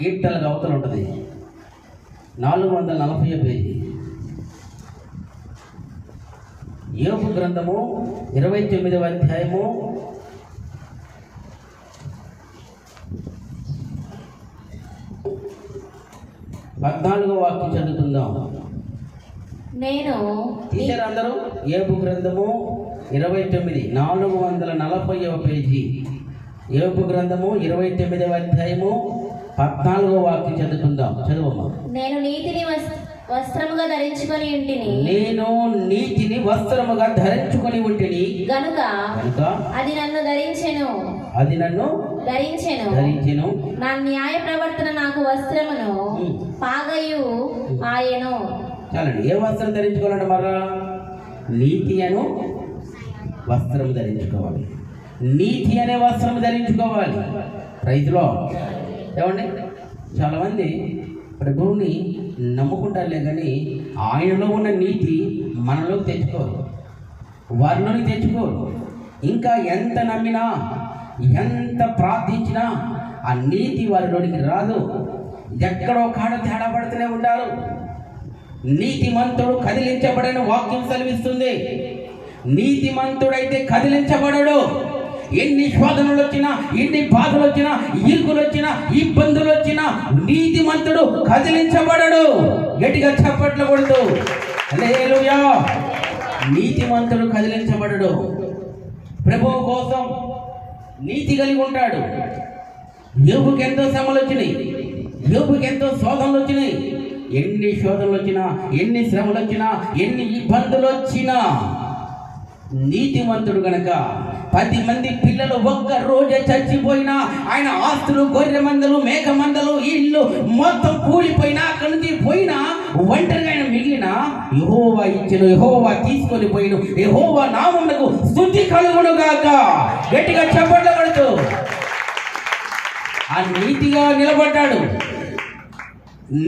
కీర్తనలకు అవతల ఉంటుంది, 440 పేజీ. యోబు గ్రంథము 29వ అధ్యాయము 14వ వాక్యం చదువుకుందాం. నేను తీశారు అందరూ? యోబు గ్రంథము 29, 440వ పేజీ. యోబు గ్రంథము 29వ అధ్యాయము 14వ వాక్యం చదువుకుందాం. చదువమ్మా. నేను నీతిని వస్త్రముగా ధరించుకొని ఉంటిని. నేను నీతిని వస్త్రముగా ధరించుకొని ఉంటిని గనుక అది నన్ను ధరించెను. నా న్యాయ ప్రవర్తన నాకు వస్త్రమును పాగయు ఆయను. చాలండి. ఏ వస్త్రం ధరించుకోవాలంటే మరా నీతి అను వస్త్రం ధరించుకోవాలి. నీతి అనే వస్త్రం ధరించుకోవాలి. రైతులో ఏమండి, చాలామంది ప్రభువుని నమ్ముకుంటారులే కానీ ఆయనలో ఉన్న నీతి మనలోకి తెచ్చుకోరు, వారిలోకి తెచ్చుకోరు. ఇంకా ఎంత నమ్మినా ఎంత ప్రార్థించినా ఆ నీతి వారిలోనికి రాదు. ఎక్కడో కాడ తేడా పడుతూనే ఉంటారు. నీతిమంతుడు కదిలించబడిన వాక్యం సెలవిస్తుంది. నీతిమంతుడైతే కదిలించబడడు. ఎన్ని శోధనలు వచ్చినా, ఎన్ని బాధలు వచ్చినా, ఇరుకులు వచ్చినా, ఇబ్బందులు వచ్చినా నీతిమంతుడు కదిలించబడడు. గట్టిగా చప్పట్లు కొడుతూ హల్లెలూయా. నీతిమంతుడు కదిలించబడడు. ప్రభువు కోసం నీతి కలిగి ఉంటాడు. యోబుకి ఎంతో శ్రమలు వచ్చినాయి, యోబుకి ఎంతో శోధనలు వచ్చినాయి. ఎన్ని శోధనలు వచ్చినా, ఎన్ని శ్రమలు వచ్చినా, ఎన్ని ఇబ్బందులు వచ్చినా నీతిమంతుడు గనక 10 మంది పిల్లలు ఒక్క రోజే చచ్చిపోయినా, ఆయన ఆస్తులు, గొర్రె మందలు, మేక మందలు, ఇల్లు మొత్తం కూలిపోయినా, అక్కడి నుంచి పోయినా ఒంటరిగా ఆయన మిగిలిన యెహోవా ఇచ్చెను, యెహోవా తీసుకొని పోయిను, యెహోవా నామమునకు స్తుతి కలుగును గాక. గట్టిగా చప్పట్లు కొడుతూ ఆ నీతిగా నిలబడ్డాడు.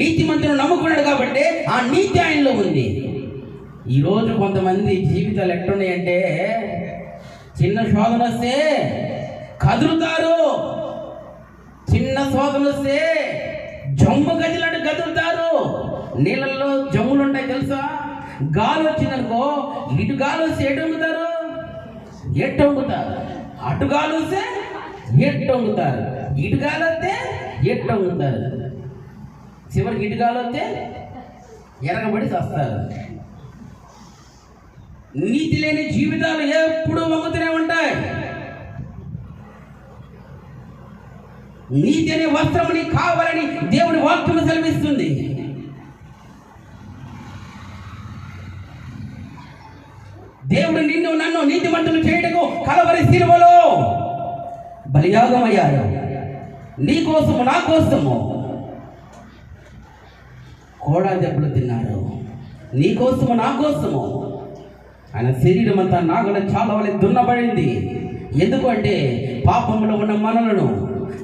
నీతిమంతుడు నమ్ముకున్నాడు కాబట్టి ఆ నీతి ఆయనలో ఉంది. ఈరోజు కొంతమంది జీవితాలు ఎట్లున్నాయంటే, చిన్న శోధన వస్తే కదులుతారు, చిన్న శోధన వస్తే జమ్ము గదిలాంటి కదులుతారు. నీళ్ళల్లో జమ్ములు ఉంటాయి తెలుసా? గాలి వచ్చిందనుకో, ఇటు గాలి వస్తే ఎటు వంగుతారు? ఎట్టు వంగుతారు. అటు గాలి వస్తే ఎట్టు వంగుతారు. ఇటు గాలి వస్తే ఎట్టు వంగుతారు. చివరికి ఇటు గాలి వస్తే ఎరగబడి చస్తారు. నీతి లేని జీవితాలు ఎప్పుడూ వంగుతూనే ఉంటాయి. నీతి అనే వస్త్రం నీకు కావాలని దేవుని వాక్యం సెలవిస్తుంది. దేవుడు నిన్ను నన్ను నీతిమంతులు చేయటకు కలవరి శిలువలో బలియాగమయ్యారు. నీ కోసము, నా కోసము కోడా దెబ్బలు తిన్నారు. నీ కోసము, నా కోసము ఆయన శరీరం అంతా నాగల చాలా వలె దున్నబడింది. ఎందుకంటే పాపములో ఉన్న మనలను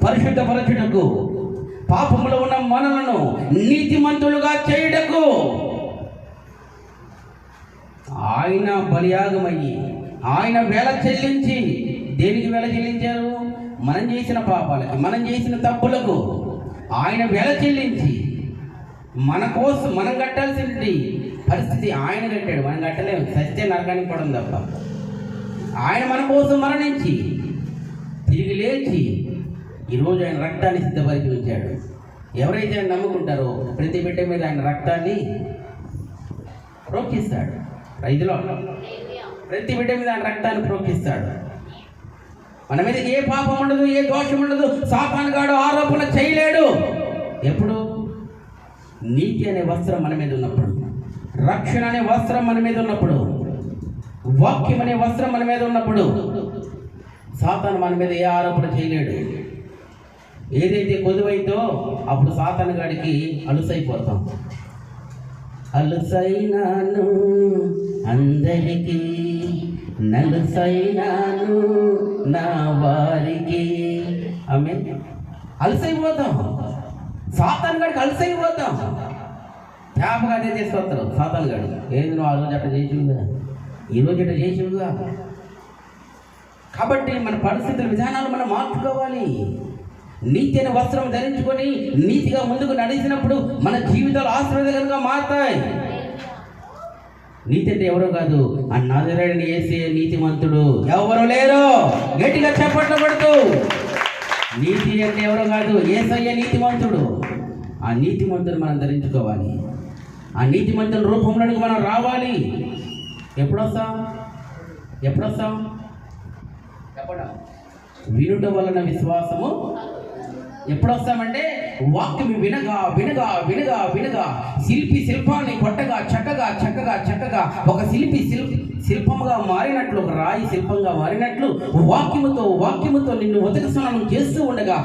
పరిశుద్ధపరచుటకు, పాపములో ఉన్న మనలను నీతిమంతులుగా చేయుటకు ఆయన బలియాగమయ్యి, ఆయన వెల చెల్లించి. దేనికి వెల చెల్లించారు? మనం చేసిన పాపాలకి, మనం చేసిన తప్పులకు ఆయన వెల చెల్లించి మన కోసం మనం కట్టాల్సింది పరిస్థితి ఆయన కట్టాడు. మనం కట్టలేము, సత్య నరకానికి పడడం తప్ప. ఆయన మన కోసం మరణించి తిరిగి లేచి ఈరోజు ఆయన రక్తాన్ని సిద్ధపరిచి ఉంచాడు. ఎవరైతే ఆయన నమ్ముకుంటారో ప్రతి బిడ్డ మీద ఆయన రక్తాన్ని ప్రోక్షిస్తాడు. రైతులో ప్రతి బిడ్డ మీద ఆయన రక్తాన్ని ప్రోక్షిస్తాడు. మన మీద ఏ పాపం ఉండదు, ఏ దోషం ఉండదు. సాతాను గాడు ఆరోపణ చేయలేడు. ఎప్పుడు? నీతి అనే వస్త్రం మన మీద ఉన్నప్పుడు, రక్షణ అనే వస్త్రం మన మీద ఉన్నప్పుడు, వాక్యం అనే వస్త్రం మన మీద ఉన్నప్పుడు సాతాను మన మీద ఏ ఆరోపణ చేయలేడు. ఏదైతే కొదువైతో అప్పుడు సాతాను గాడికి అలుసైపోతాం. అలుసైనాను అందరికీ, నలుసైనాను నా వారికి. ఆమె అలసైపోతాం. సాతాను గాడికి అలసైపోతాం. జ్ఞాపకం అదే చేసుకొస్తాడు సాతాను గాడు. ఏది నువ్వు ఆ రోజు అట్లా చేసివుగా, ఈరోజు అట్లా చేసివుగా. కాబట్టి మన పరిస్థితుల విధానాలు మనం మార్చుకోవాలి. నీతి అనే వస్త్రం ధరించుకొని నీతిగా ముందుకు నడిచినప్పుడు మన జీవితాలు ఆశీర్వాదకరంగా మారుతాయి. నీతి అంటే ఎవరో కాదు, ఆ నజరేయుడైన యేసే నీతిమంతుడు. ఎవరు లేరు, గట్టిగా చప్పట్లు కొడుతూ. నీతి అంటే ఎవరో కాదు, యేసయ్య నీతిమంతుడు. ఆ నీతిమంతుడు మనం ధరించుకోవాలి. ఆ నీతిమంతుని రూపంలోనికి మనం రావాలి. ఎప్పుడొస్తాం చెప్పడం వినుట వలన విశ్వాసము. ఎప్పుడొస్తామంటే వాక్యం వినగా వినగా వినగా వినగా శిల్పి శిల్పాన్ని కొట్టగా చక్కగా చక్కగా చక్కగా ఒక శిల్పి శిల్పంగా మారినట్లు, ఒక రాయి శిల్పంగా మారినట్లు వాక్యముతో నిన్ను ఉదక స్నానం చేస్తూ ఉండగా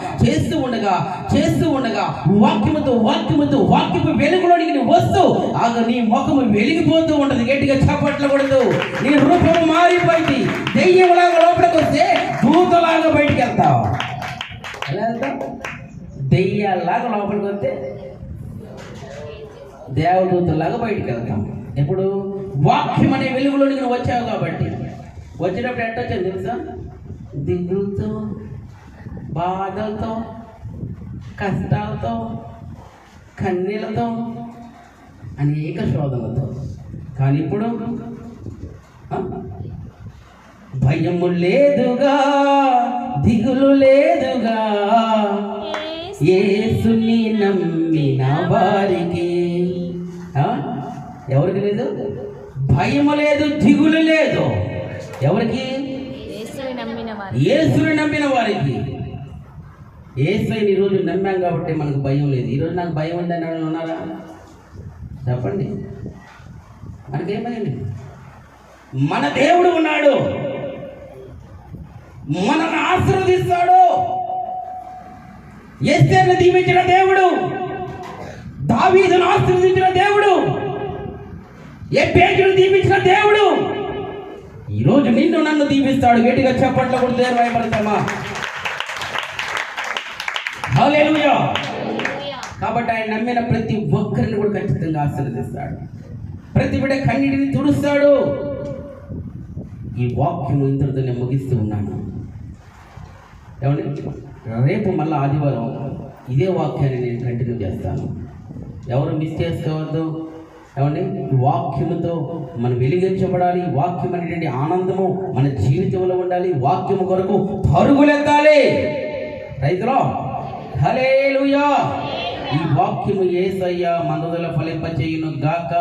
వాక్యపు వెలుగులోనికి నువ్వు వస్తూ నీ ముఖము వెలిగిపోతూ ఉండదు. గట్టిగా చప్పట్లు కొడుతూ నీ రూపము మారిపోయింది. దెయ్యంలాగా లోపలికి వస్తే దూతలాగా బయటికి వెళ్తావు. ఎలా వెళ్తావు? దెయ్యాలాగా లోపలికి వస్తే దేవదూతలాగా బయటికి వెళ్తాం. ఎప్పుడు? వాక్యం అనే వెలుగులోనికి నువ్వు వచ్చావు కాబట్టి. వచ్చేటప్పుడు ఎట్టొచ్చావు తెలుసా? దిగులతో, బాధలతో, కష్టాలతో, కన్నీళ్ళతో, అనేక శోధనలతో. కానీ ఇప్పుడు భయము లేదుగా, దిగులు లేదుగా, యేసుని నమ్మిన వారికి. ఎవరికి లేదు? భయము లేదు, దిగులు లేదు. ఎవరికి? యేసుని నమ్మిన వారికి. యేసుని ఈరోజు నమ్మాం కాబట్టి మనకు భయం లేదు. ఈరోజు నాకు భయం ఉందని ఉన్నారా? చెప్పండి. మనకేం భయం లేదు. మన దేవుడు ఉన్నాడు, మనల్ని ఆశీర్వదిస్తాడు. ఎస్తేర్ను దీవించిన దేవుడు, దావీదును ఆశీర్వదించిన దేవుడు, ఎబ్బేజును దీవించిన దేవుడు ఈరోజు నిన్ను నన్ను దీవిస్తాడు. గట్టిగా చప్పట్లు కొడితే భయపడతామా? హల్లెలూయా. కాబట్టి ఆయన నమ్మిన ప్రతి ఒక్కరిని కూడా ఖచ్చితంగా ఆశీర్వదిస్తాడు. ప్రతి బిడ్డ కన్నీటిని తుడుస్తాడు. ఈ వాక్యం ఇంతటితో నేను ముగిస్తూ ఉన్నాను. ఏమండి, రేపు మళ్ళీ ఆదివారం ఇదే వాక్యాన్ని నేను కంటిన్యూ చేస్తాను. ఎవరు మిస్ చేసుకోవద్దు. ఏమండి, వాక్యముతో మనం వెలిగించబడాలి. వాక్యం అనేటువంటి ఆనందము మన జీవితంలో ఉండాలి. వాక్యము కొరకు పరుగులెత్తాలి. రైతులో హల్లెలూయా. ఈ వాక్యము యేసయ్య మనలో ఫలింప చేయును గాక.